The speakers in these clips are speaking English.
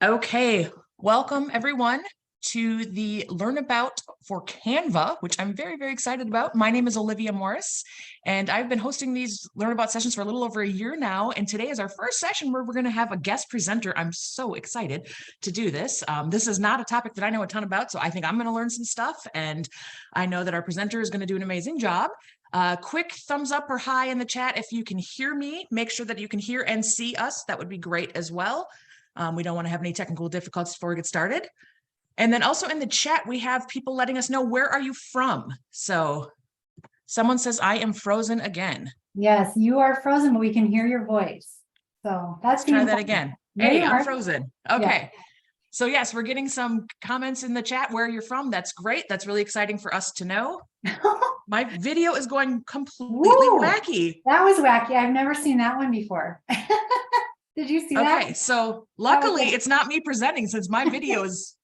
Okay, welcome everyone to the Learnabout for Canva, which I'm very, very excited about. My name is Olivia Morris, and I've been hosting these Learnabout sessions for a little over a year now. And today is our first session where we're going to have a guest presenter. I'm so excited to do this. This is not a topic that I know a ton about, so I think I'm going to learn some stuff. And I know that our presenter is going to do an amazing job. Quick thumbs up or hi in the chat if you can hear me. Make sure that you can hear and see us. That would be great as well. We don't want to have any technical difficulties before we get started. And then also in the chat, we have people letting us know, where are you from? So someone says, I am frozen again. Yes, you are frozen, but we can hear your voice. So Let's try that again. Hey, I'm frozen. Okay. Yeah. So yes, we're getting some comments in the chat where you're from. That's great. That's really exciting for us to know. My video is going completely wacky. That was wacky. I've never seen that one before. Did you see that? Okay, so luckily it's not me presenting, since my video is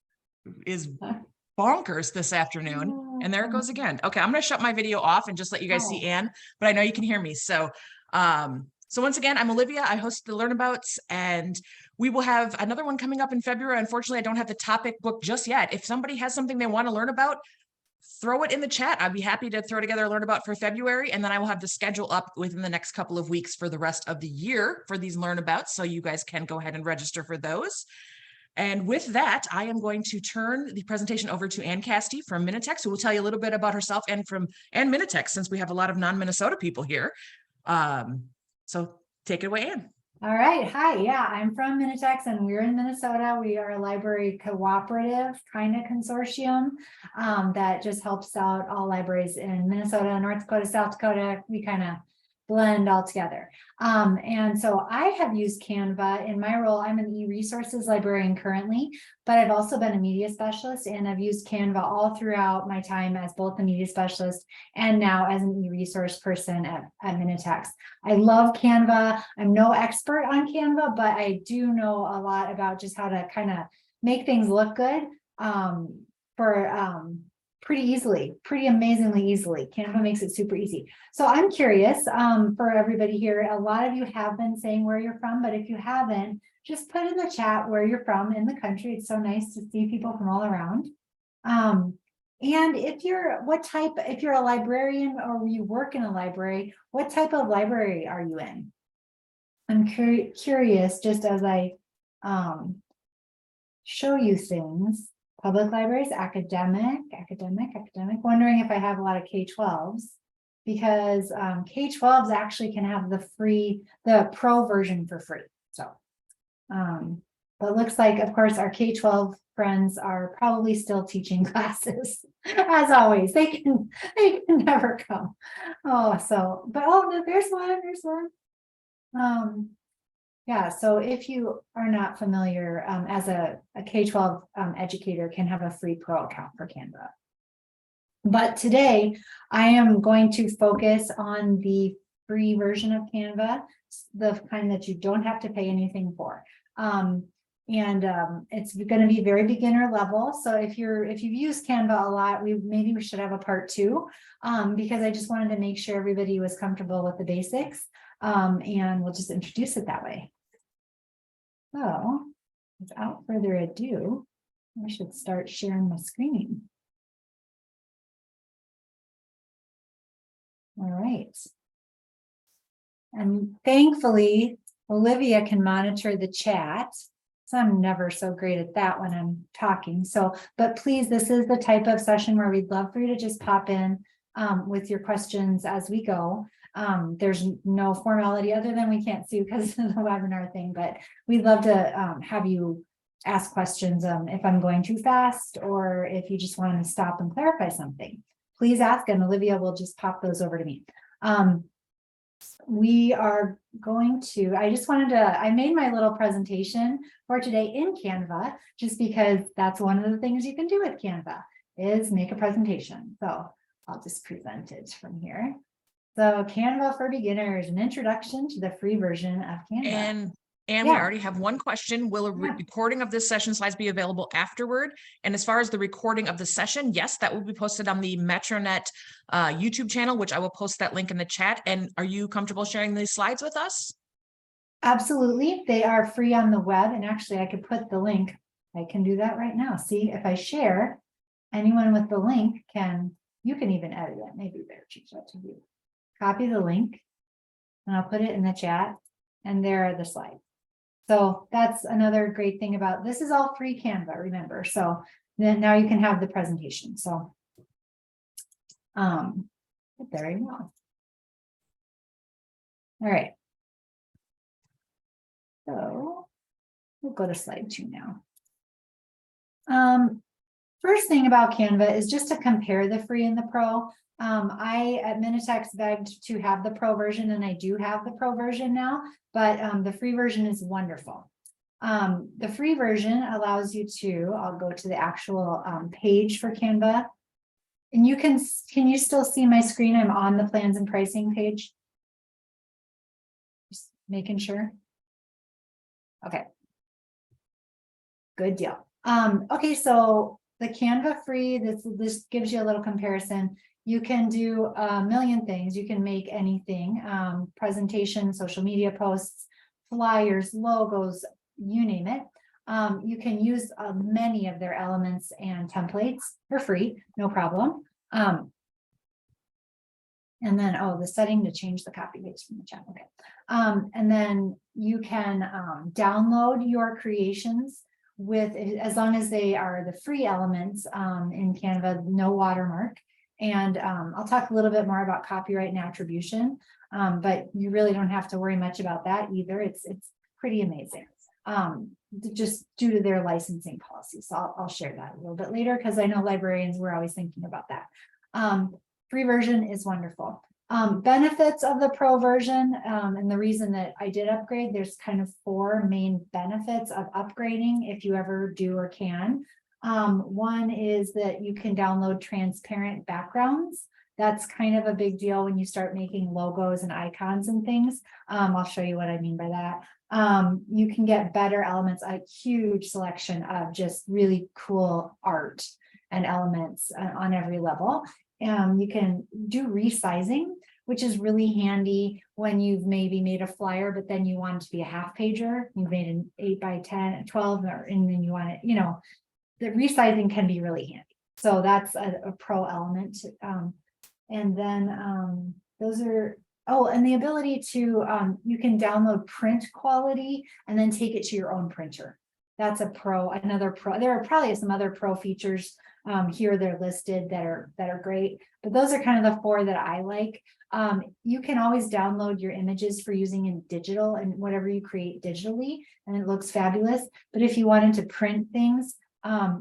bonkers this afternoon. And there it goes again. Okay, I'm going to shut my video off and just let you guys see Anne, but I know you can hear me. So once again, I'm Olivia. I host the Learnabouts, and we will have another one coming up in February. Unfortunately, I don't have the topic book just yet. If somebody has something they want to learn about, throw it in the chat. I'd be happy to throw together a Learnabout for February, and then I will have the schedule up within the next couple of weeks for the rest of the year for these Learnabouts, so you guys can go ahead and register for those. And with that, I am going to turn the presentation over to Ann Castee from Minitex, who will tell you a little bit about herself and Minitex, since we have a lot of non-Minnesota people here. So take it away, Ann. All right. Hi. Yeah, I'm from Minitex, and we're in Minnesota. We are a library cooperative kind of consortium that just helps out all libraries in Minnesota, North Dakota, South Dakota. We kind of blend all together. And so I have used Canva in my role. I'm an e-resources librarian currently, but I've also been a media specialist, and I've used Canva all throughout my time as both a media specialist and now as an e-resource person at Minitex. I love Canva. I'm no expert on Canva, but I do know a lot about just how to kind of make things look good pretty amazingly easily. Canva makes it super easy. So I'm curious for everybody here, a lot of you have been saying where you're from, but if you haven't, just put in the chat where you're from in the country. It's so nice to see people from all around. And if you're a librarian or you work in a library, what type of library are you in? I'm curious, just as I show you things. Public libraries, academic, wondering if I have a lot of K-12s, because K-12s actually can have the pro version for free. So, but looks like, of course, our K-12 friends are probably still teaching classes. As always, they can never come. There's one. Yeah, so if you are not familiar, as a K-12 educator can have a free pro account for Canva. But today I am going to focus on the free version of Canva, the kind that you don't have to pay anything for. It's going to be very beginner level. So if you've used Canva a lot, maybe we should have a part 2, because I just wanted to make sure everybody was comfortable with the basics, and we'll just introduce it that way. So, without further ado, I should start sharing my screen. All right. And thankfully, Olivia can monitor the chat. So I'm never so great at that when I'm talking. But please, this is the type of session where we'd love for you to just pop in with your questions as we go. There's no formality other than we can't see because of the webinar thing, but we'd love to have you ask questions if I'm going too fast, or if you just want to stop and clarify something. Please ask, and Olivia will just pop those over to me. We are going to, I made my little presentation for today in Canva, just because that's one of the things you can do with Canva is make a presentation. So I'll just present it from here. So Canva for beginners, an introduction to the free version of Canva. And we already have one question. Will a recording of this session slides be available afterward? And as far as the recording of the session, yes, that will be posted on the Metronet YouTube channel, which I will post that link in the chat. And are you comfortable sharing these slides with us? Absolutely. They are free on the web. And actually I could put the link. I can do that right now. See, if I share, anyone with the link you can even edit it. Maybe better choose that to view. Copy the link and I'll put it in the chat, and there are the slides. So that's another great thing about this is all free Canva, remember. So then now you can have the presentation. So there you go. All right. So we'll go to slide 2 now. First thing about Canva is just to compare the free and the pro. I at Minitex begged to have the pro version, and I do have the pro version now, but the free version is wonderful. The free version allows you to, I'll go to the actual page for Canva. And can you still see my screen? I'm on the plans and pricing page. Just making sure. Okay. Good deal. Okay, so the Canva free, this gives you a little comparison. You can do a million things. You can make anything, presentations, social media posts, flyers, logos, you name it. You can use many of their elements and templates for free, no problem. And then, the setting to change the copy paste from the chat. Okay. And then you can download your creations with, as long as they are the free elements in Canva, no watermark. And I'll talk a little bit more about copyright and attribution, but you really don't have to worry much about that either. It's pretty amazing, just due to their licensing policy. So I'll share that a little bit later, because I know librarians were always thinking about that. Free version is wonderful. Benefits of the pro version, and the reason that I did upgrade, there's kind of 4 main benefits of upgrading if you ever do or can. One is that you can download transparent backgrounds. That's kind of a big deal when you start making logos and icons and things. I'll show you what I mean by that. You can get better elements, a huge selection of just really cool art and elements on every level. You can do resizing, which is really handy when you've maybe made a flyer, but then you want it to be a half pager. You've made an 8 by 10, 12, and then you want it, the resizing can be really handy. So that's a pro element. And then those are, and the ability to, you can download print quality and then take it to your own printer. That's a pro, another pro. There are probably some other pro features here they're listed that are great, but those are kind of the 4 that I like. You can always download your images for using in digital and whatever you create digitally, and it looks fabulous. But if you wanted to print things,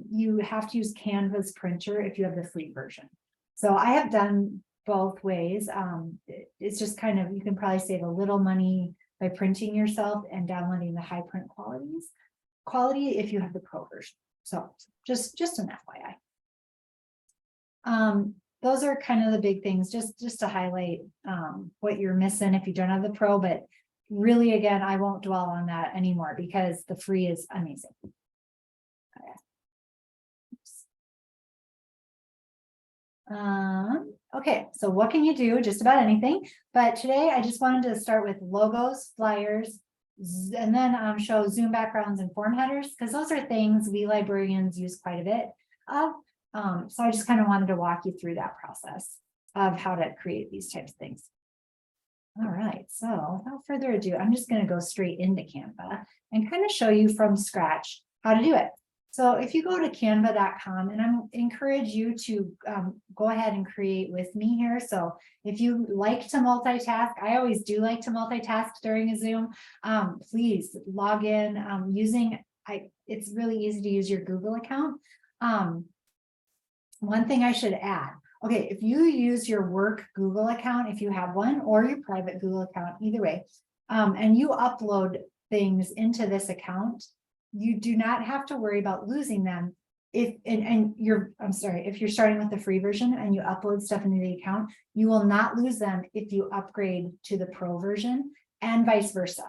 you have to use Canva's printer if you have the free version. So I have done both ways. It's just kind of, you can probably save a little money by printing yourself and downloading the high print quality if you have the pro version. So just an FYI. Those are kind of the big things, just to highlight what you're missing if you don't have the pro, but really, again, I won't dwell on that anymore because the free is amazing. Okay, so what can you do? Just about anything, but today I just wanted to start with logos, flyers, and then show Zoom backgrounds and form headers, because those are things we librarians use quite a bit of. So I just kind of wanted to walk you through that process of how to create these types of things. All right, so without further ado, I'm just going to go straight into Canva and kind of show you from scratch how to do it. So if you go to canva.com, and I encourage you to go ahead and create with me here. So if you like to multitask, I always do like to multitask during a Zoom. Please log in using, it's really easy to use your Google account. One thing I should add, okay, if you use your work Google account, if you have one, or your private Google account, either way, and you upload things into this account, you do not have to worry about losing them. If you're starting with the free version and you upload stuff into the account, you will not lose them if you upgrade to the pro version, and vice versa.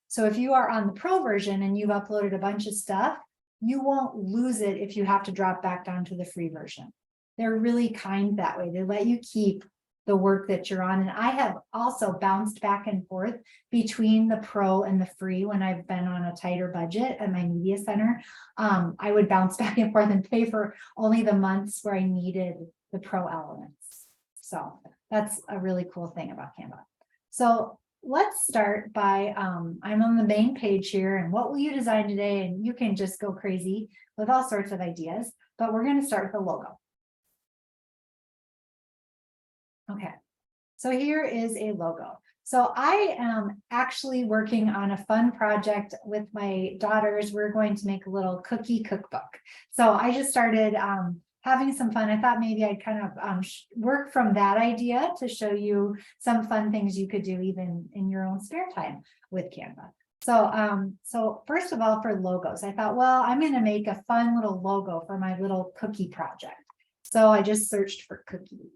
So if you are on the pro version and you've uploaded a bunch of stuff, you won't lose it if you have to drop back down to the free version. They're really kind that way. They let you keep the work that you're on. And I have also bounced back and forth between the pro and the free when I've been on a tighter budget at my media center. I would bounce back and forth and pay for only the months where I needed the pro elements. So that's a really cool thing about Canva. So let's start by, I'm on the main page here, and what will you design today? And you can just go crazy with all sorts of ideas, but we're going to start with the logo. Okay, so here is a logo. So I am actually working on a fun project with my daughters. We're going to make a little cookie cookbook. So I just started having some fun. I thought maybe I'd kind of work from that idea to show you some fun things you could do even in your own spare time with Canva. So first of all, for logos, I thought, well, I'm going to make a fun little logo for my little cookie project. So I just searched for cookie.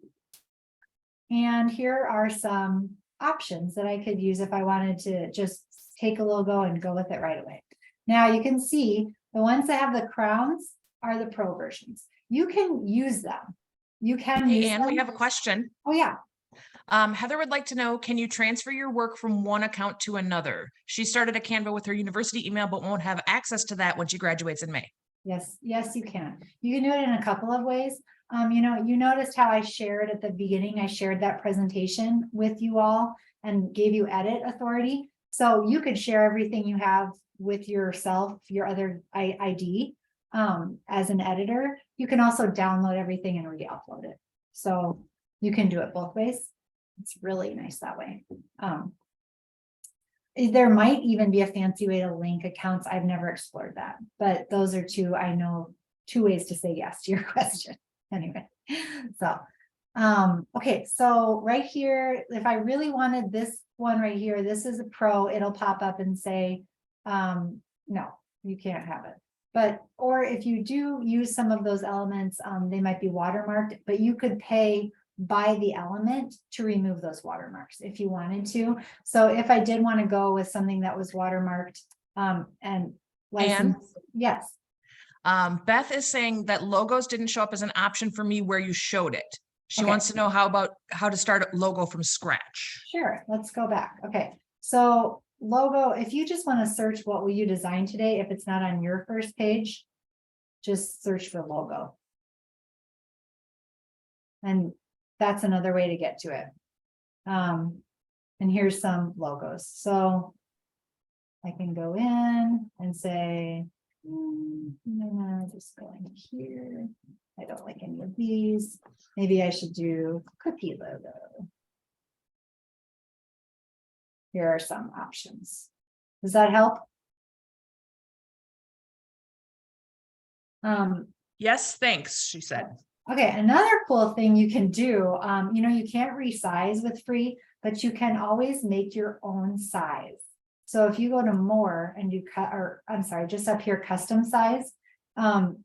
And here are some options that I could use if I wanted to just take a logo and go with it right away. Now you can see the ones that have the crowns are the pro versions. You can use them. You can use Anne, them. we have a question. Oh, yeah. Heather would like to know, can you transfer your work from one account to another? She started a Canva with her university email, but won't have access to that when she graduates in May. Yes, you can. You can do it in a couple of ways. You noticed how I shared at the beginning, I shared that presentation with you all and gave you edit authority. So you could share everything you have with yourself, your other ID as an editor. You can also download everything and re-upload it. So you can do it both ways. It's really nice that way. There might even be a fancy way to link accounts. I've never explored that, but those are two ways to say yes to your question. Anyway, so okay, so right here, if I really wanted this one right here, this is a pro, it'll pop up and say no, you can't have it. But or if you do use some of those elements, they might be watermarked, but you could pay by the element to remove those watermarks if you wanted to. So if I did want to go with something that was watermarked and licensed, yes. Beth is saying that logos didn't show up as an option for me where you showed it. She Okay. wants to know how to start a logo from scratch. Sure, let's go back. Okay, so logo, if you just want to search what will you design today, if it's not on your first page, just search for logo. And that's another way to get to it. And here's some logos. So I can go in and say, just going here. I don't like any of these. Maybe I should do cookie logo. Here are some options. Does that help? Yes, thanks, she said. Okay, another cool thing you can do, you can't resize with free, but you can always make your own size. So if you go to more and you just up here, custom size,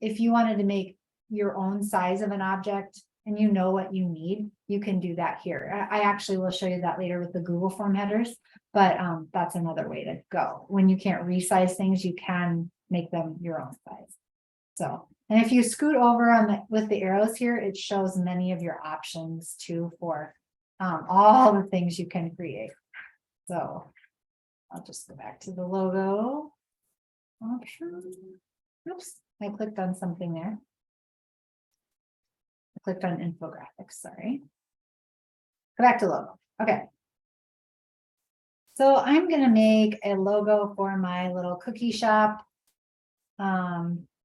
if you wanted to make your own size of an object and you know what you need, you can do that here. I actually will show you that later with the Google form headers, but that's another way to go. When you can't resize things, you can make them your own size. So, and if you scoot over with the arrows here, it shows many of your options too for all the things you can create. So I'll just go back to the logo option. Oops, I clicked on something there. I clicked on infographics, sorry. Go back to logo. Okay. So I'm going to make a logo for my little cookie shop.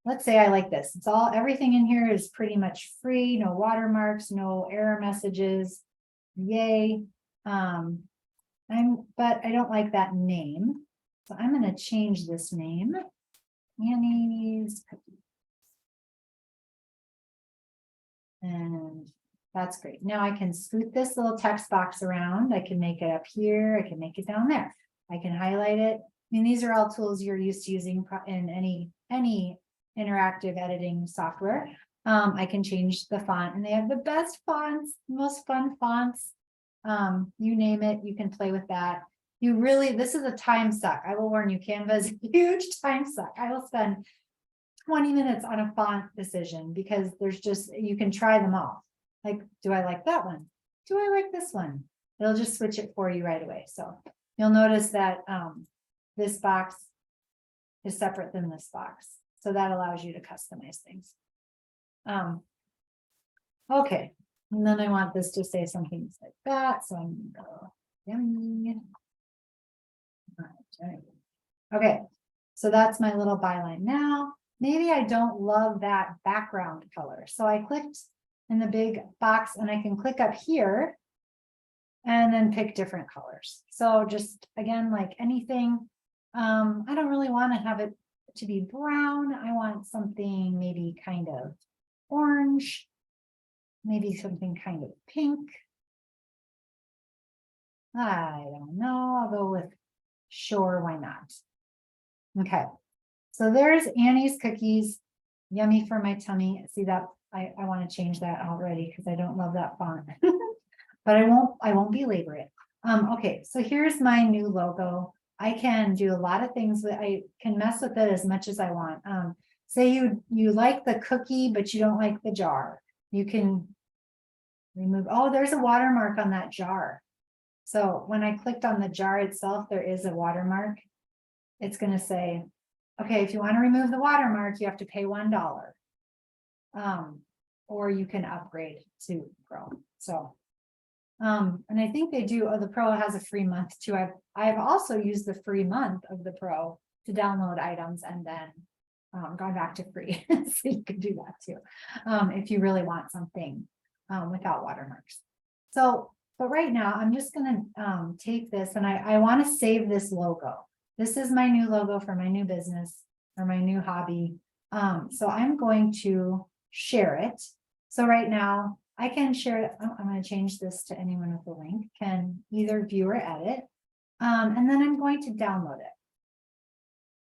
Let's say I like this. Everything in here is pretty much free, no watermarks, no error messages. Yay. But I don't like that name. So I'm going to change this name. Annie's Cookies. And that's great. Now I can scoot this little text box around. I can make it up here. I can make it down there. I can highlight it. I mean, these are all tools you're used to using in any interactive editing software. I can change the font, and they have the best fonts, most fun fonts. You name it, you can play with that. This is a time suck. I will warn you, Canva is a huge time suck. I will spend 20 minutes on a font decision because you can try them all. Like, do I like that one? do I like this one? It'll just switch it for you right away. So you'll notice that this box is separate than this box. So that allows you to customize things. Okay, and then I want this to say something like that. So I'm gonna go yummy. Okay, so that's my little byline. Now, maybe I don't love that background color. So I clicked in the big box and I can click up here and then pick different colors. So just again, like anything, I don't really want to have it to be brown. I want something maybe kind of orange, maybe something kind of pink. I don't know. I'll go with sure, why not? Okay, so there's Annie's cookies, yummy for my tummy. See that? I want to change that already because I don't love that font, but I won't belabor it. Okay, so here's my new logo. I can do a lot of things that I can mess with it as much as I want. Say you like the cookie, but you don't like the jar. You can remove, oh, there's a watermark on that jar. So when I clicked on the jar itself, there is a watermark. It's going to say, okay, if you want to remove the watermark, you have to pay $1. Or you can upgrade to Pro. So, and I think they do, the Pro has a free month too. I've also used the free month of the Pro to download items and then gone back to free. So you can do that too. If you really want something without watermarks. So, but right now I'm just going to take this and I want to save this logo. This is my new logo for my new business or my new hobby. So I'm going to share it. So right now I can share it. I'm going to change this to anyone with a link can either view or edit. And then I'm going to download it.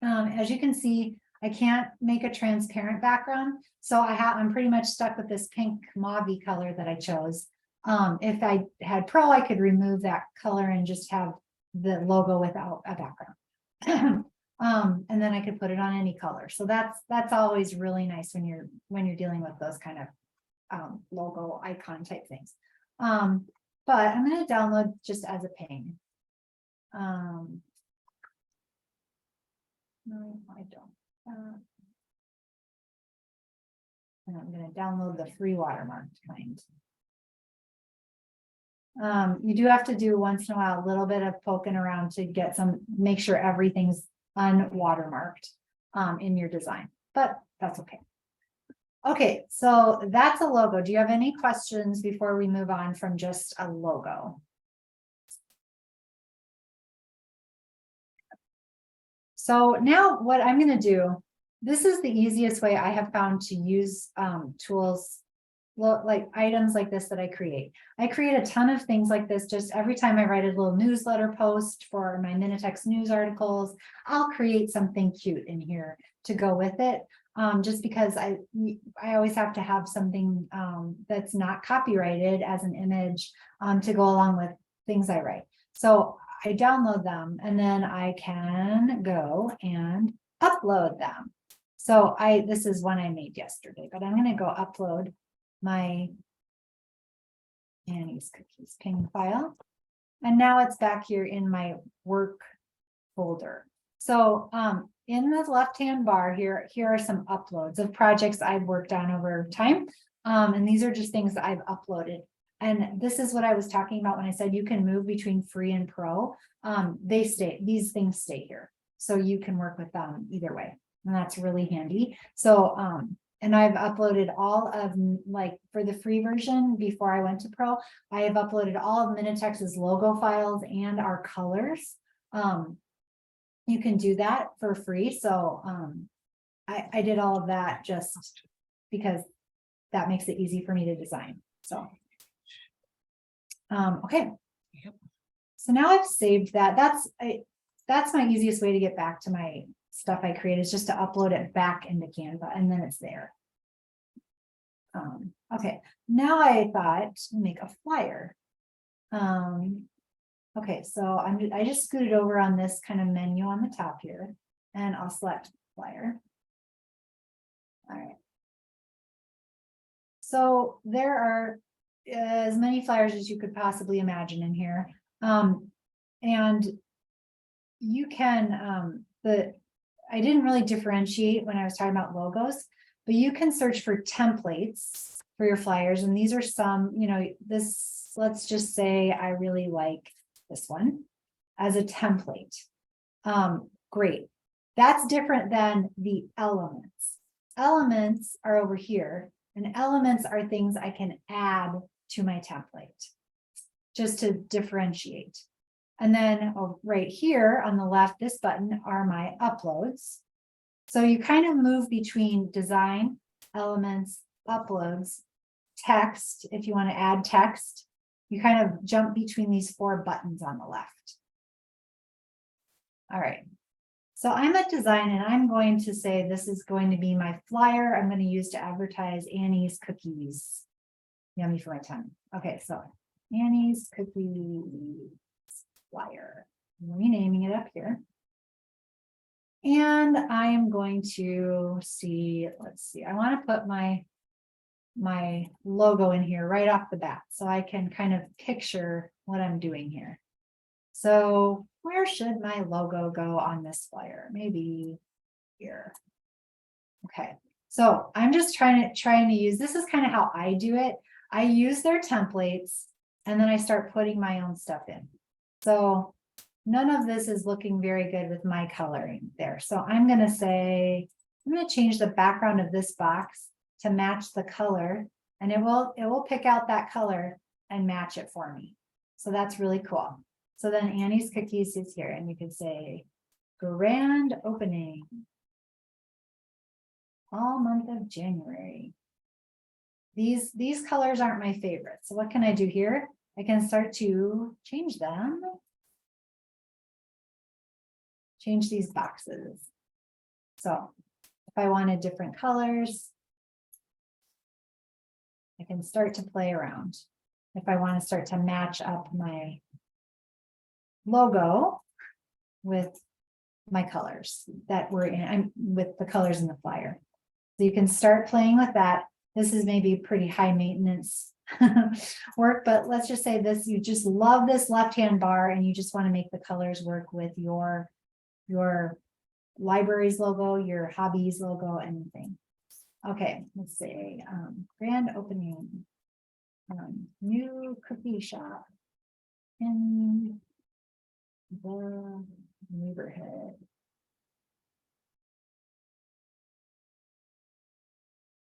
As you can see, I can't make a transparent background. So I'm pretty much stuck with this pink mauve color that I chose. If I had Pro, I could remove that color and just have the logo without a background. And then I could put it on any color. So that's always really nice when you're dealing with those kind of logo icon type things. But I'm going to download just as a ping. No, I don't. And I'm going to download the free watermarked kind. You do have to do once in a while a little bit of poking around to get make sure everything's unwatermarked in your design, but that's okay. Okay, so that's a logo. Do you have any questions before we move on from just a logo? So now what I'm going to do, this is the easiest way I have found to use tools like items like this that I create. I create a ton of things like this. Just every time I write a little newsletter post for my Minitex news articles, I'll create something cute in here to go with it. Just because I always have to have something that's not copyrighted as an image to go along with things I write. So I download them and then I can go and upload them. So this is one I made yesterday, but I'm going to go upload my Annie's cookies ping file. And now it's back here in my work folder. So in the left-hand bar here are some uploads of projects I've worked on over time. And these are just things that I've uploaded. And this is what I was talking about when I said you can move between free and pro. These things stay here. So you can work with them either way. And that's really handy. So and I've uploaded all of, like for the free version before I went to Pro, I have uploaded all of Minitex's logo files and our colors. You can do that for free. So I did all of that just because that makes it easy for me to design. So, okay. Yep. So now I've saved that. That's my easiest way to get back to my stuff I create is just to upload it back into Canva and then it's there. Okay, now I thought make a flyer. Okay, so I just scooted over on this kind of menu on the top here and I'll select flyer. All right. So there are as many flyers as you could possibly imagine in here. And you can, I didn't really differentiate when I was talking about logos, but you can search for templates for your flyers. And these are some, you know, this, let's just say I really like this one as a template. Great. That's different than the elements. Elements are over here, and elements are things I can add to my template just to differentiate. And then right here on the left, this button are my uploads. So you kind of move between design, elements, uploads, text. If you want to add text, you kind of jump between these 4 buttons on the left. All right. So I'm at design, and I'm going to say this is going to be my flyer I'm going to use to advertise Annie's cookies. Yummy for my tongue. Okay, so Annie's cookies flyer. I'm renaming it up here. And I am going to see, let's see, I want to put my logo in here right off the bat so I can kind of picture what I'm doing here. So where should my logo go on this flyer? Maybe here. Okay, so I'm just trying to use, this is kind of how I do it. I use their templates and then I start putting my own stuff in. So none of this is looking very good with my coloring there. So I'm going to say, I'm going to change the background of this box to match the color, and it will pick out that color and match it for me. So that's really cool. So then Annie's cookies is here, and you could say grand opening all month of January. These colors aren't my favorite. So what can I do here? I can start to change them. Change these boxes. So if I wanted different colors, I can start to play around. If I want to start to match up my logo with my colors that were in, with the colors in the flyer. So you can start playing with that. This is maybe pretty high maintenance work, but let's just say this, you just love this left-hand bar and you just want to make the colors work with your library's logo, your hobby's logo, anything. Okay, let's say grand opening, new cookie shop in the neighborhood.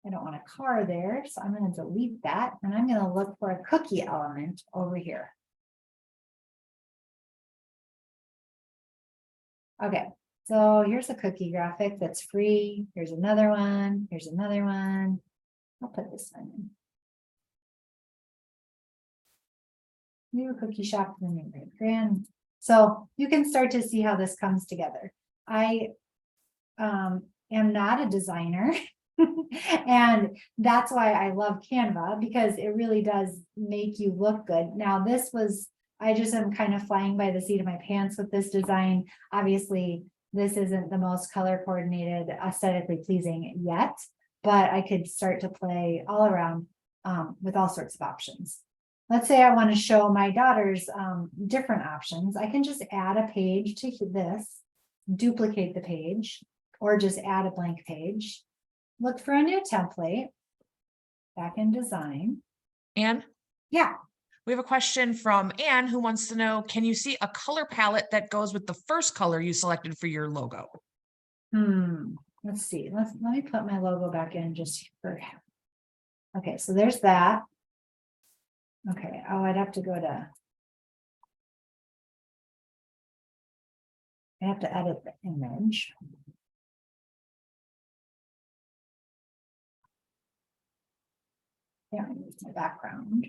I don't want a car there, so I'm going to delete that, and I'm going to look for a cookie element over here. Okay, so here's a cookie graphic that's free. Here's another one. Here's another one. I'll put this one in. New cookie shop in the neighborhood. Grand. So you can start to see how this comes together. I am not a designer. And that's why I love Canva, because it really does make you look good. Now, this was, I just am kind of flying by the seat of my pants with this design. Obviously, this isn't the most color coordinated, aesthetically pleasing yet, but I could start to play all around with all sorts of options. Let's say I want to show my daughters different options. I can just add a page to this, duplicate the page, or just add a blank page. Look for a new template, back in design. Anne? Yeah. We have a question from Anne who wants to know, can you see a color palette that goes with the first color you selected for your logo? Let's see. Let me put my logo back in just for. Okay, so there's that. Okay, oh, I'd have to go to. I have to edit the image. Yeah, it's my background.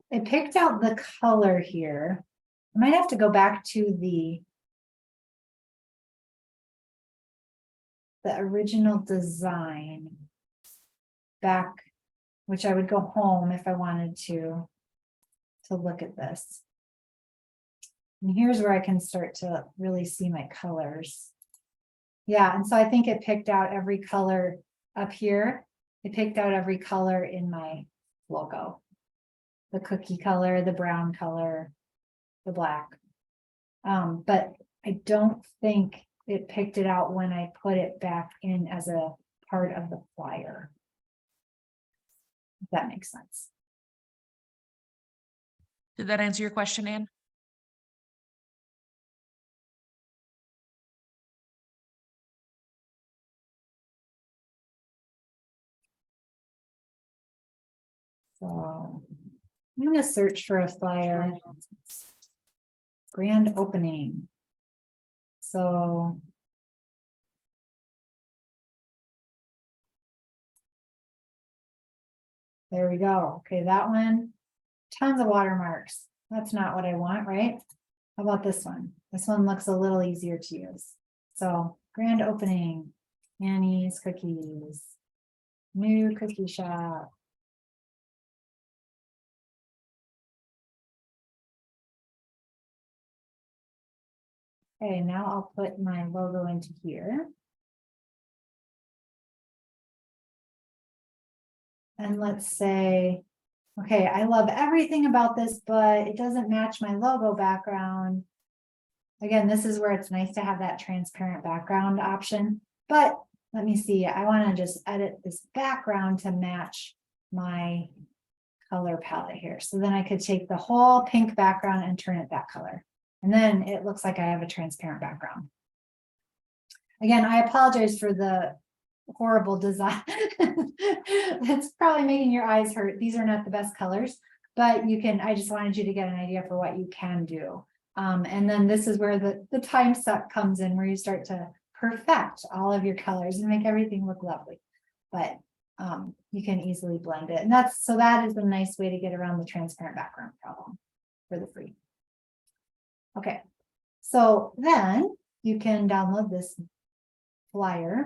It picked out the color here. I might have to go back to the original design back, which I would go home if I wanted to look at this. And here's where I can start to really see my colors. Yeah, and so I think it picked out every color up here. It picked out every color in my logo. The cookie color, the brown color, the black. But I don't think it picked it out when I put it back in as a part of the flyer. If that makes sense. Did that answer your question, Anne? So I'm going to search for a flyer. Grand opening. So there we go. Okay, that one. Tons of watermarks. That's not what I want, right? How about this one? This one looks a little easier to use. So grand opening, Annie's cookies, new cookie shop. Okay, now I'll put my logo into here. And let's say, okay, I love everything about this, but it doesn't match my logo background. Again, this is where it's nice to have that transparent background option, but let me see, I want to just edit this background to match my color palette here. So then I could take the whole pink background and turn it that color. And then it looks like I have a transparent background. Again, I apologize for the horrible design. That's probably making your eyes hurt. These are not the best colors, but you can, I just wanted you to get an idea for what you can do. And then this is where the time suck comes in, where you start to perfect all of your colors and make everything look lovely. But you can easily blend it. And that is a nice way to get around the transparent background problem for the free. Okay, so then you can download this flyer.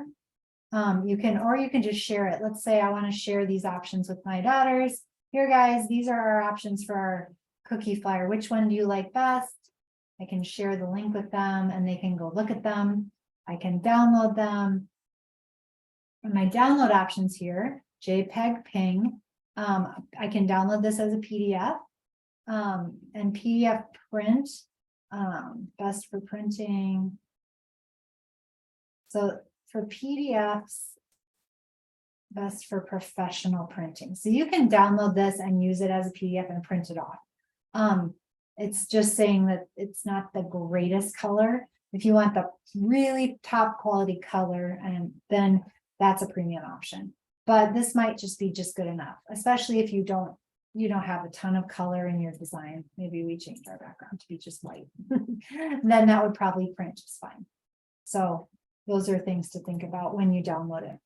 You can just share it. Let's say I want to share these options with my daughters. Here, guys, these are our options for our cookie flyer. Which one do you like best? I can share the link with them and they can go look at them. I can download them. And my download options here, JPEG, PNG. I can download this as a PDF and PDF print, best for printing. So for PDFs, best for professional printing. So you can download this and use it as a PDF and print it off. It's just saying that it's not the greatest color. If you want the really top quality color, and then that's a premium option. But this might just be good enough, especially if you don't have a ton of color in your design. Maybe we change our background to be just white. Then that would probably print just fine. So those are things to think about when you download it.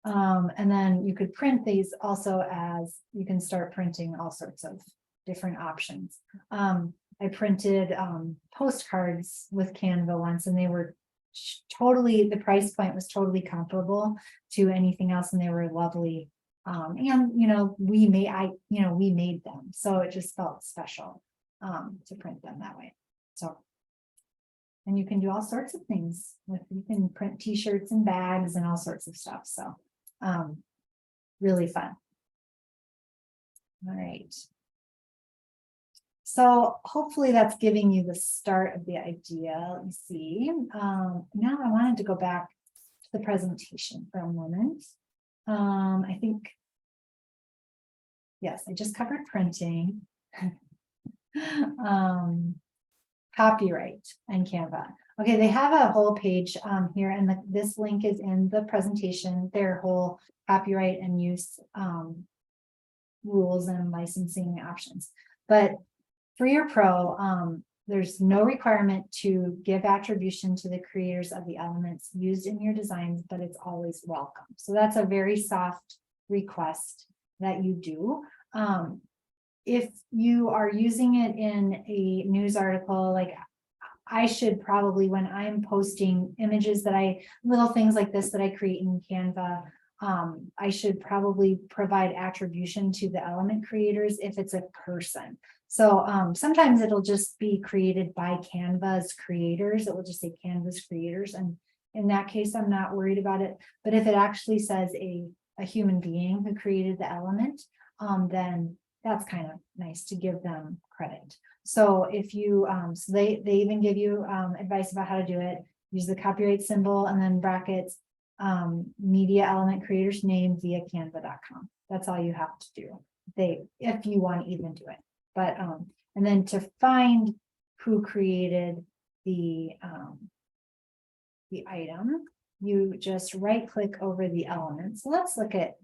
And then you could print these also as you can start printing all sorts of different options. I printed postcards with Canva once, and they were totally, the price point was totally comparable to anything else, and they were lovely. And we made them, so it just felt special to print them that way. So, and you can do all sorts of things with, you can print t-shirts and bags and all sorts of stuff. So really fun. All right. So hopefully that's giving you the start of the idea. Let me see. Now I wanted to go back to the presentation for a moment. I think, yes, I just covered printing, copyright and Canva. Okay, they have a whole page here, and this link is in the presentation, their whole copyright and use rules and licensing options. But for your pro, there's no requirement to give attribution to the creators of the elements used in your designs, but it's always welcome. So that's a very soft request that you do. If you are using it in a news article, like I should probably, when I'm posting images little things like this that I create in Canva, I should probably provide attribution to the element creators if it's a person. So sometimes it'll just be created by Canva's creators. It will just say Canva's creators. And in that case, I'm not worried about it. But if it actually says a a human being who created the element, then that's kind of nice to give them credit. So if you, so they even give you advice about how to do it. Use the copyright symbol and then brackets, media element creator's name via canva.com. That's all you have to do. If you want to even do it. But and then to find who created the item, you just right click over the element. So let's look at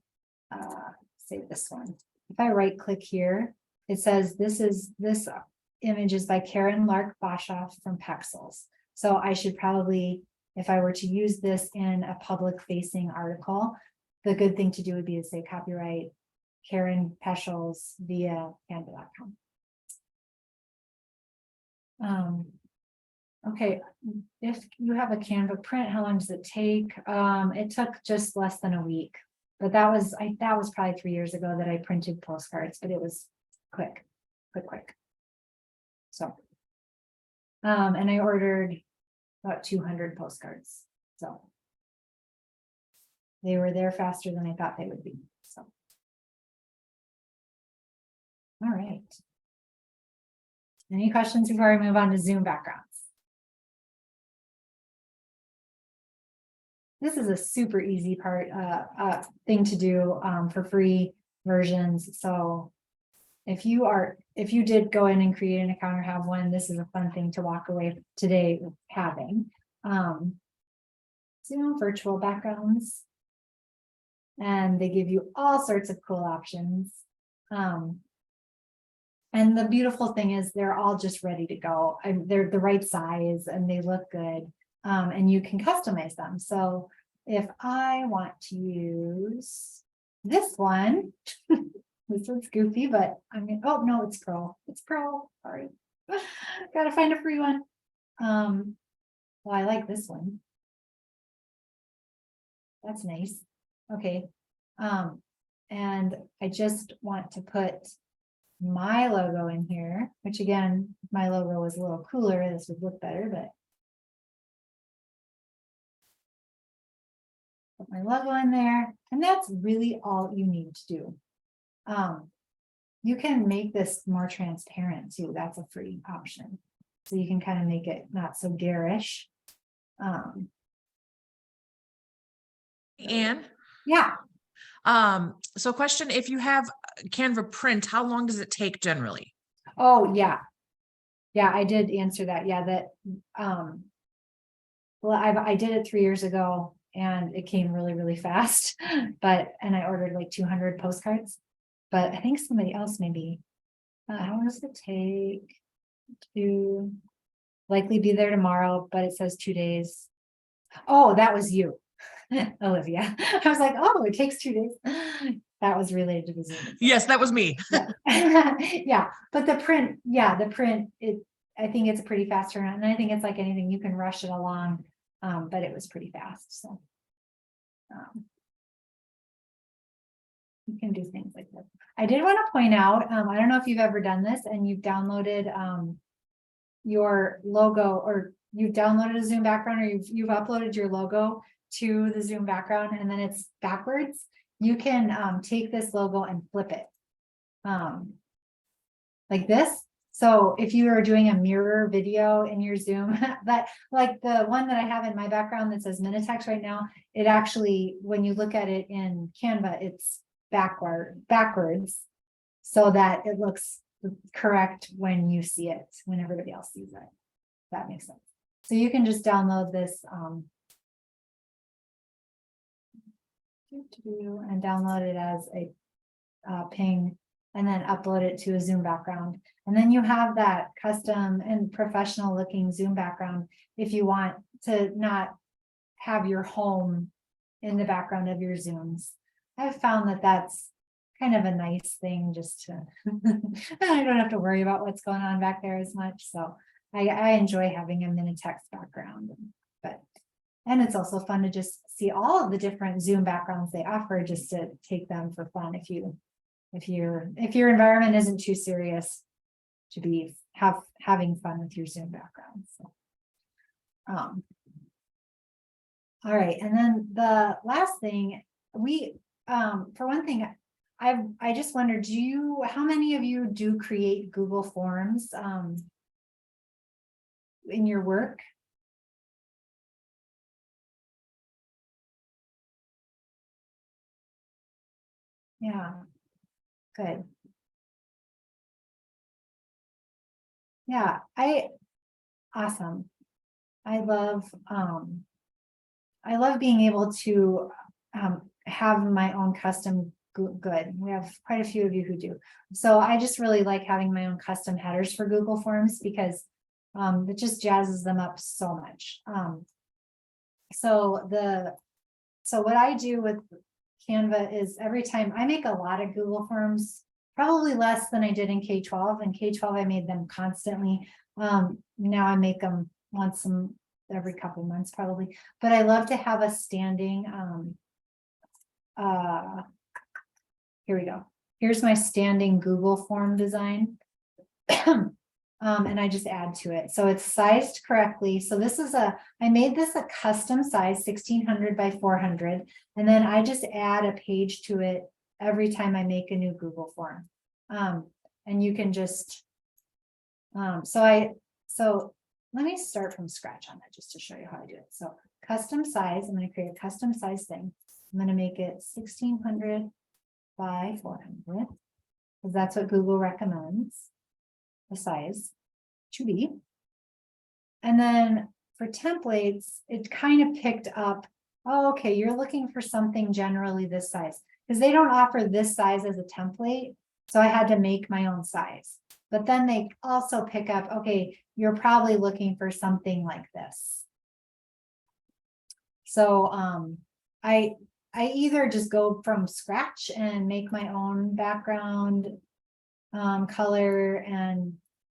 say this one. If I right click here, it says this image is by Karen Lark Boshoff from Pexels. So I should probably, if I were to use this in a public facing article, the good thing to do would be to say copyright Karen Peschels via canva.com. Okay, if you have a Canva print, how long does it take? It took just less than a week, but that was probably 3 years ago that I printed postcards, but it was quick. So, and I ordered about 200 postcards, so they were there faster than I thought they would be. So, all right. Any questions before we move on to Zoom backgrounds? This is a super easy thing to do for free versions. So if you did go in and create an account or have one, this is a fun thing to walk away today with having. Zoom virtual backgrounds. And they give you all sorts of cool options. And the beautiful thing is they're all just ready to go. They're the right size and they look good. And you can customize them. So if I want to use this one, this one's goofy, but I'm gonna, oh no, it's Pro. It's Pro, sorry. Gotta find a free one. Well, I like this one. That's nice. Okay. And I just want to put my logo in here, which again, if my logo was a little cooler, this would look better, but put my logo in there, and that's really all you need to do. You can make this more transparent too. That's a free option. So you can kind of make it not so garish. Anne? Yeah. So question, if you have Canva print, how long does it take generally? Oh, yeah. Yeah, I did answer that. Yeah, that well, I did it 3 years ago and it came really, really fast. And I ordered like 200 postcards. But I think somebody else maybe. How long does it take to likely be there tomorrow? But it says 2 days. Oh, that was you, Olivia. I was like, oh, it takes 2 days. That was related to the Zoom. Yes, that was me. Yeah. Yeah, but the print, I think it's a pretty fast turnaround. And I think it's like anything, you can rush it along. But it was pretty fast. So you can do things like that. I did want to point out, I don't know if you've ever done this and you've downloaded your logo, or you've downloaded a Zoom background, or you've uploaded your logo to the Zoom background and then it's backwards. You can take this logo and flip it like this. So if you are doing a mirror video in your Zoom, that like the one that I have in my background that says Minitex right now, it actually, when you look at it in Canva, it's backwards so that it looks correct when you see it, when everybody else sees it. That makes sense. So you can just download this and download it as a ping and then upload it to a Zoom background. And then you have that custom and professional looking Zoom background if you want to not have your home in the background of your Zooms. I've found that that's kind of a nice thing just to, I don't have to worry about what's going on back there as much. So I enjoy having a Minitex background, and it's also fun to just see all of the different Zoom backgrounds they offer, just to take them for fun if your environment isn't too serious to be having fun with your Zoom background. So all right, and then the last thing, for one thing, I just wondered, how many of you do create Google Forms, in your work? Yeah, good. Yeah, awesome. I love being able to have my own custom good. We have quite a few of you who do. So I just really like having my own custom headers for Google Forms because it just jazzes them up so much. So what I do with Canva is every time I make a lot of Google Forms, probably less than I did in K-12. In K-12, I made them constantly. Now I make them once every couple months probably, but I love to have a standing, here we go. Here's my standing Google form design. And I just add to it. So it's sized correctly. So this is I made this a custom size 1600 by 400. And then I just add a page to it every time I make a new Google form. And you can just, so let me start from scratch on that just to show you how I do it. So custom size, I'm going to create a custom size thing. I'm going to make it 1600 by 400 because that's what Google recommends the size to be. And then for templates, it kind of picked up, oh, okay, you're looking for something generally this size because they don't offer this size as a template. So I had to make my own size. But then they also pick up, okay, you're probably looking for something like this. So I either just go from scratch and make my own background color and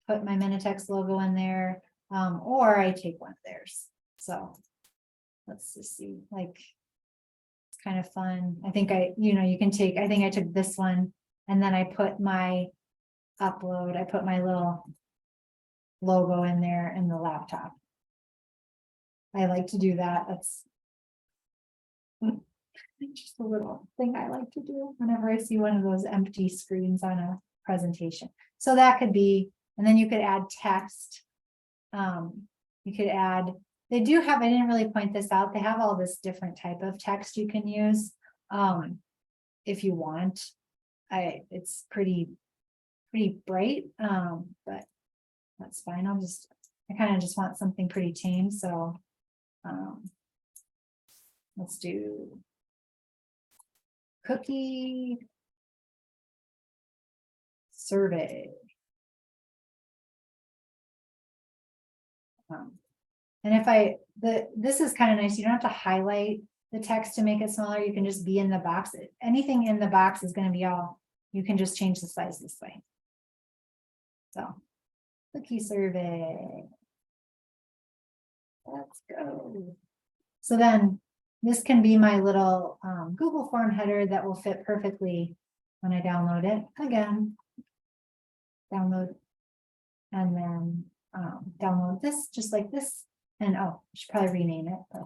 put my Minitex logo in there, or I take one of theirs. So let's just see, like, it's kind of fun. I think you can take, I think I took this one and then I put my upload, I put my little logo in there in the laptop. I like to do that. That's just a little thing I like to do whenever I see one of those empty screens on a presentation. So that could be, and then you could add text. You could add, they do have, I didn't really point this out, they have all this different type of text you can use if you want. It's pretty bright, but that's fine. I kind of just want something pretty tame. So let's do cookie survey. And if this is kind of nice, you don't have to highlight the text to make it smaller. You can just be in the box. Anything in the box is going to be all, you can just change the size this way. So cookie survey. Let's go. So then this can be my little Google form header that will fit perfectly when I download it. Again, download, and then download this just like this. And oh, I should probably rename it. But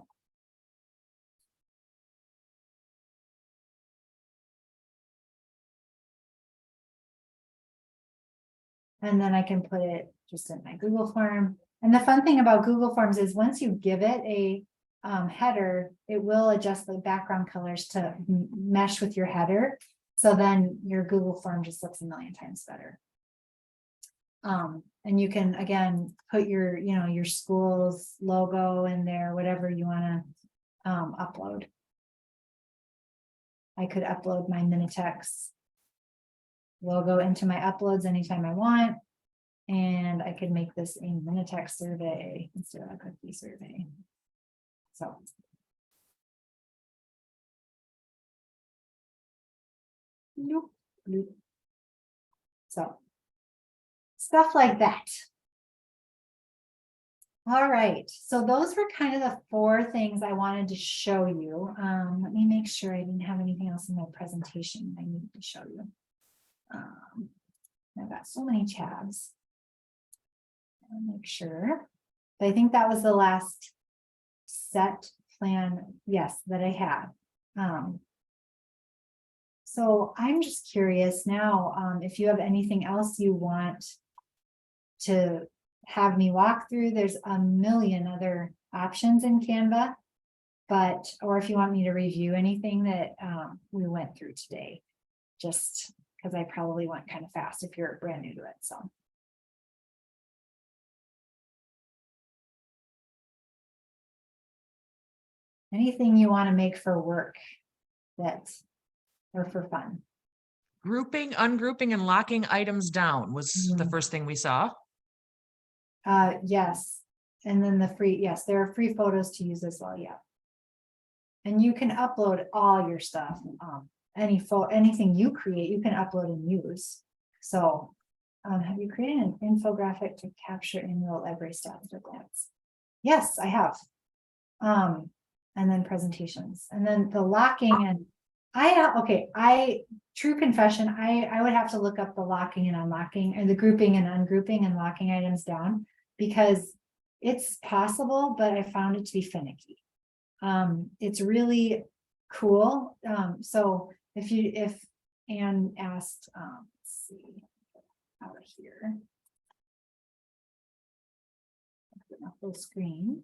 and then I can put it just in my Google form. And the fun thing about Google Forms is once you give it a header, it will adjust the background colors to mesh with your header. So then your Google form just looks a million times better. And you can, again, put your, your school's logo in there, whatever you want to upload. I could upload my Minitex logo into my uploads anytime I want. And I could make this a Minitex survey instead of a cookie survey. So. Nope. So. Stuff like that. All right, so those were kind of the 4 things I wanted to show you. Let me make sure I didn't have anything else in my presentation I needed to show you. I've got so many tabs. I'll make sure. But I think that was the last set plan, yes, that I had. So I'm just curious now, if you have anything else you want to have me walk through, there's a million other options in Canva. But, or if you want me to review anything that we went through today, just because I probably went kind of fast if you're brand new to it, so. Anything you want to make for work that, or for fun. Grouping, ungrouping, and locking items down was the first thing we saw. Yes, and then the free, yes, there are free photos to use as well, yeah. And you can upload all your stuff, anything you create, you can upload and use. So, have you created an infographic to capture annual library stats at a glance? Yes, I have. And then presentations, and then the locking and true confession, I would have to look up the locking and unlocking and the grouping and ungrouping and locking items down because it's possible, but I found it to be finicky. It's really cool. So if Anne asked, let's see, out of here. Full screen.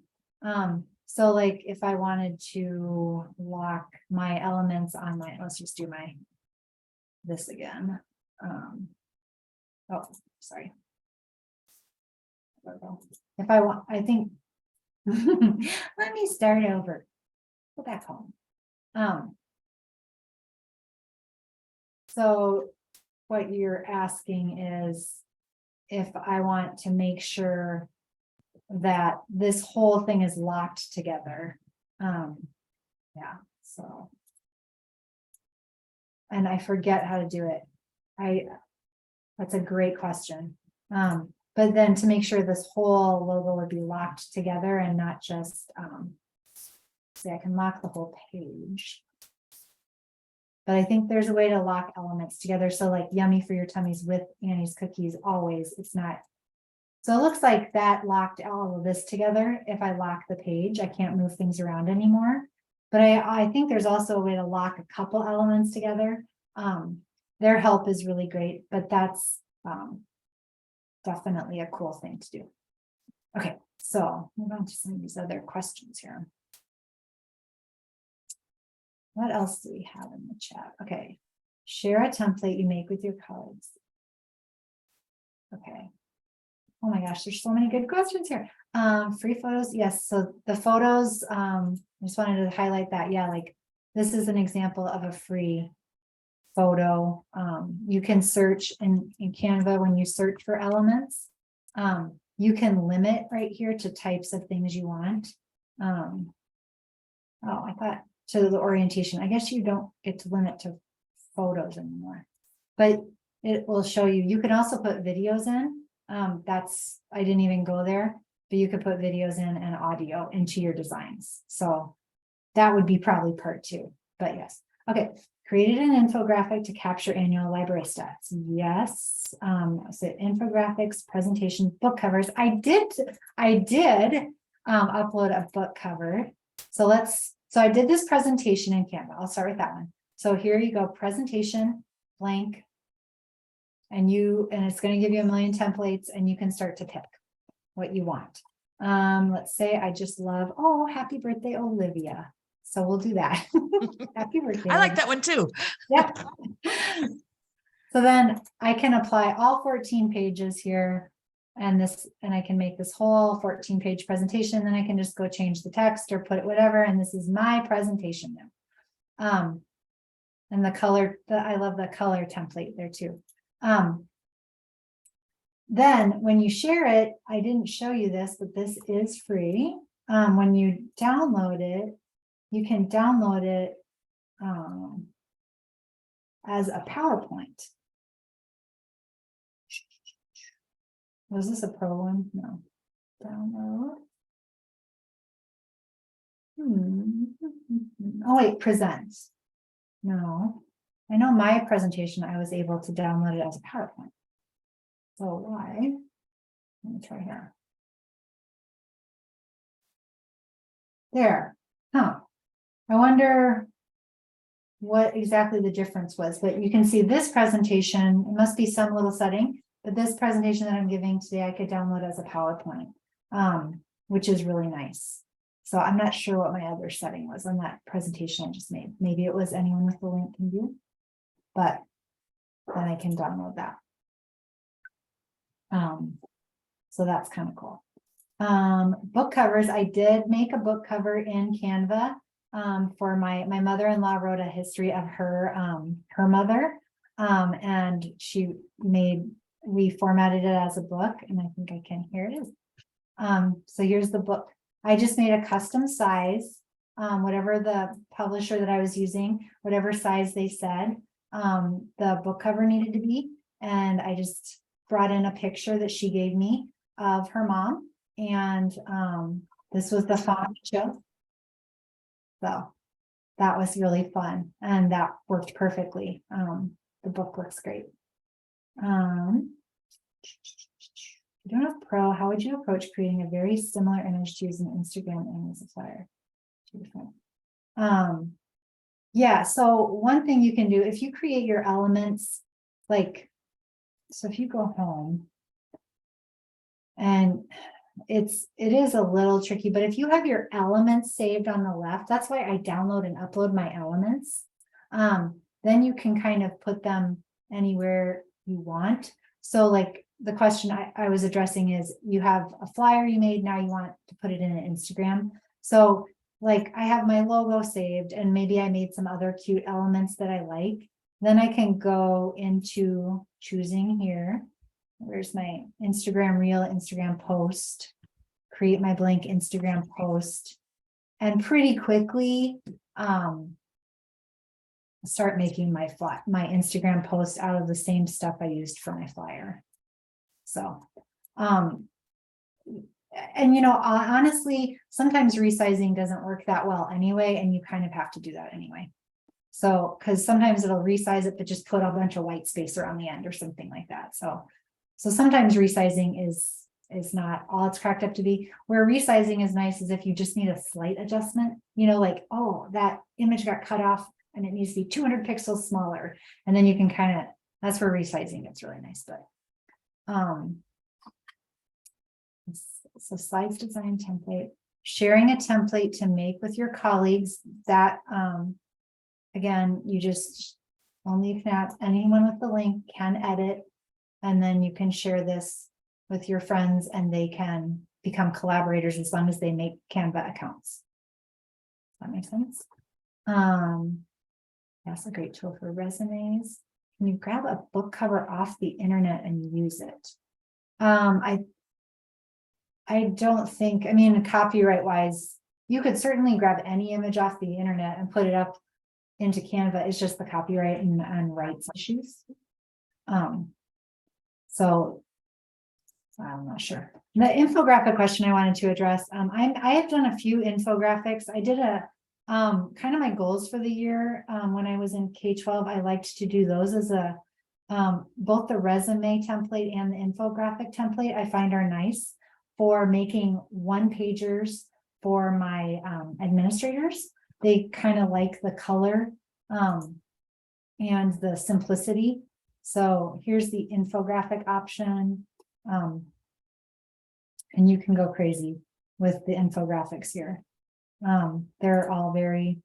So like if I wanted to lock my elements on my, let's just do this again. Oh, sorry. If I want, I think, let me start over. Go back home. So what you're asking is if I want to make sure that this whole thing is locked together. Yeah, so. And I forget how to do it. That's a great question. But then to make sure this whole logo would be locked together and not just, see, I can lock the whole page. But I think there's a way to lock elements together. So like yummy for your tummies with Annie's cookies, always, it's not. So it looks like that locked all of this together. If I lock the page, I can't move things around anymore. But I think there's also a way to lock a couple elements together. Their help is really great, but that's definitely a cool thing to do. Okay, so move on to some of these other questions here. What else do we have in the chat? Okay, share a template you make with your colleagues. Okay. Oh my gosh, there's so many good questions here. Free photos, yes. So the photos, I just wanted to highlight that. Yeah, like this is an example of a free photo. You can search in Canva when you search for elements. You can limit right here to types of things you want. Oh, I thought to the orientation. I guess you don't get to limit to photos anymore, but it will show you. You can also put videos in. I didn't even go there, but you could put videos in and audio into your designs. So that would be probably part 2, but yes. Okay. Created an infographic to capture annual library stats. Yes. So infographics, presentation, book covers. I did upload a book cover. So I did this presentation in Canva. I'll start with that one. So here you go, presentation, blank. And it's going to give you a million templates and you can start to pick what you want. Let's say I just love, oh, happy birthday, Olivia. So we'll do that. Happy birthday. I like that one too. Yep. So then I can apply all 14 pages here and I can make this whole 14-page presentation. Then I can just go change the text or put it whatever. And this is my presentation now. And the color, I love the color template there too. Then when you share it, I didn't show you this, but this is free. When you download it, you can download it as a PowerPoint. Was this a pro one? No. Download. Oh wait, present. No. I know my presentation, I was able to download it as a PowerPoint. So why? Let me try here. There. Huh. I wonder what exactly the difference was, but you can see this presentation, it must be some little setting, but this presentation that I'm giving today, I could download as a PowerPoint, which is really nice. So I'm not sure what my other setting was on that presentation I just made. Maybe it was anyone with the link can view, but then I can download that. So that's kind of cool. Book covers. I did make a book cover in Canva for my mother-in-law wrote a history of her mother, and we formatted it as a book, and I think I can, here it is. So here's the book. I just made a custom size, whatever the publisher that I was using, whatever size they said the book cover needed to be, and I just brought in a picture that she gave me of her mom, and this was the font show. So that was really fun, and that worked perfectly. The book looks great. You don't have Pro. How would you approach creating a very similar image to use an Instagram and as a flyer? Two different. Yeah, so one thing you can do if you create your elements, like, so if you go home, and it is a little tricky, but if you have your elements saved on the left, that's why I download and upload my elements. Then you can kind of put them anywhere you want. So like the question I was addressing is, you have a flyer you made, now you want to put it in an Instagram. So like I have my logo saved, and maybe I made some other cute elements that I like. Then I can go into choosing here. Where's my Instagram reel, Instagram post, create my blank Instagram post, and pretty quickly start making my Instagram post out of the same stuff I used for my flyer. So, and you know, honestly, sometimes resizing doesn't work that well anyway, and you kind of have to do that anyway. So, because sometimes it'll resize it, but just put a bunch of white space around the end or something like that. So sometimes resizing is not all it's cracked up to be. Where resizing is nice is if you just need a slight adjustment, you know, like, oh, that image got cut off and it needs to be 200 pixels smaller. And then you can kind of, that's where resizing gets really nice. But so slides design template, sharing a template to make with your colleagues, that again, you just only can, anyone with the link can edit, and then you can share this with your friends and they can become collaborators as long as they make Canva accounts. Does that make sense? That's a great tool for resumes. Can you grab a book cover off the internet and use it? I don't think, I mean, copyright wise, you could certainly grab any image off the internet and put it up into Canva. It's just the copyright and rights issues. So I'm not sure. The infographic question I wanted to address. I have done a few infographics. I did a kind of my goals for the year. When I was in K-12, I liked to do those as a both the resume template and the infographic template I find are nice for making one-pagers for my administrators. They kind of like the color and the simplicity. So here's the infographic option. And you can go crazy with the infographics here. They're all very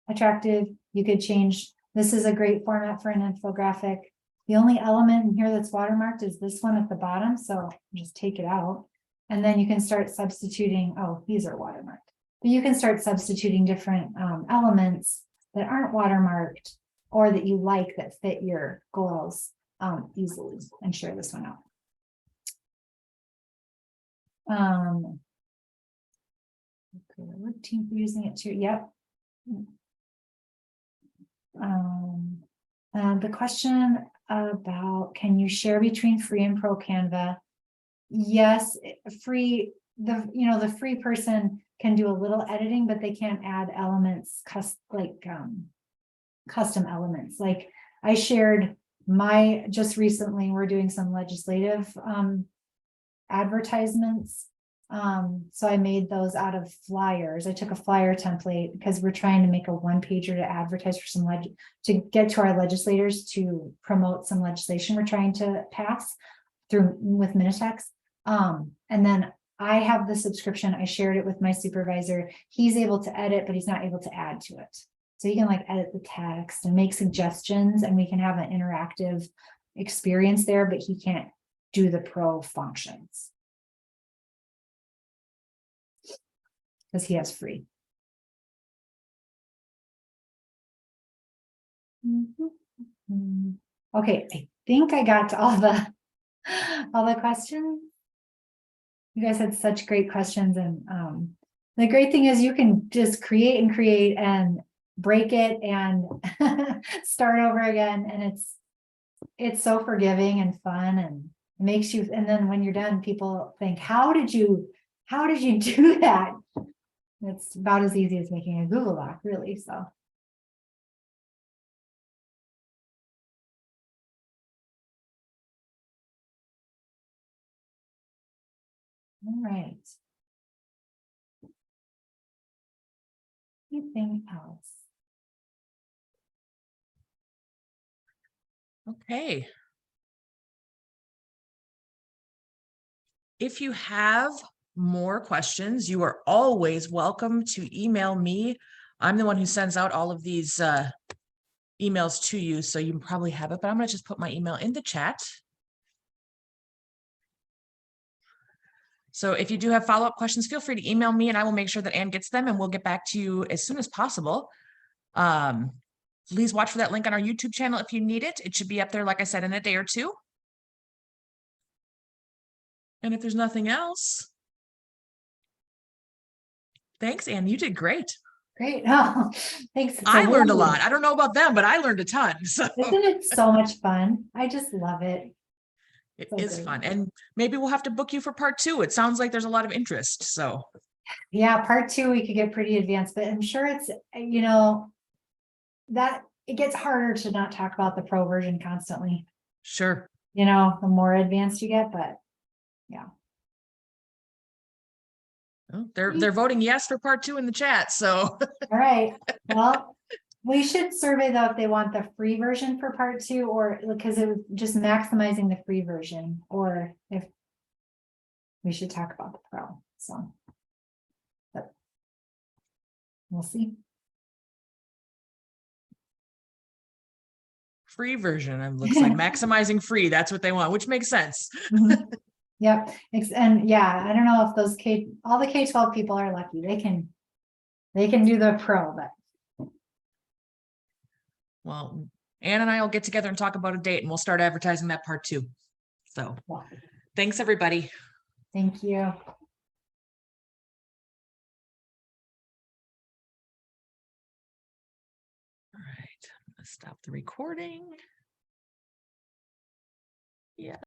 attractive. You could change, this is a great format for an infographic. The only element in here that's watermarked is this one at the bottom. So just take it out. And then you can start substituting, oh, these are watermarked. But you can start substituting different elements that aren't watermarked or that you like that fit your goals easily, and share this one out. Okay, what team for using it too? Yep. The question about, can you share between free and pro Canva? Yes, free, the free person can do a little editing, but they can't add elements, custom elements. Like I shared just recently, we're doing some legislative advertisements, So I made those out of flyers. I took a flyer template because we're trying to make a one pager to advertise for some to get to our legislators to promote some legislation we're trying to pass through with Minitex. And then I have the subscription. I shared it with my supervisor. He's able to edit, but he's not able to add to it. So you can like edit the text and make suggestions, and we can have an interactive experience there, but he can't do the pro functions because he has free. Okay, I think I got to all the questions. You guys had such great questions, and the great thing is you can just create and break it and start over again, and it's so forgiving and fun, and it makes you, and then when you're done, people think, how did you do that? It's about as easy as making a Google Doc, really. So all right. Anything else? Okay. If you have more questions, you are always welcome to email me. I'm the one who sends out all of these emails to you, so you probably have it, but I'm going to just put my email in the chat. So if you do have follow-up questions, feel free to email me and I will make sure that Ann gets them, and we'll get back to you as soon as possible. Please watch for that link on our YouTube channel if you need it. It should be up there, like I said, in a day or two. And if there's nothing else, thanks, Ann. You did great. Great. Oh, thanks. I learned a lot. I don't know about them, but I learned a ton. So isn't it so much fun? I just love it. it So is great. fun. And maybe we'll have to book you for part 2. It sounds like there's a lot of interest. So Yeah, part 2, we could get pretty advanced, but I'm sure it's, you know, that it gets harder to not talk about the pro version constantly, sure. you know, the more advanced you get, but yeah. Oh, they're voting yes for part 2 in the chat. So All right. Well, we should survey though if they want the free version for part 2, or because it was just maximizing the free version, or if we should talk about the pro. So but we'll see. free version, it looks like maximizing free. That's what they want, which makes sense. Mhm. Yep. And yeah, I don't know if those all the K-12 people are lucky. They can do the pro, but Well, Ann and I will get together and talk about a date, and we'll start advertising that part 2. So well, thanks, everybody. thank you. All right, I'm gonna stop the recording. Yeah.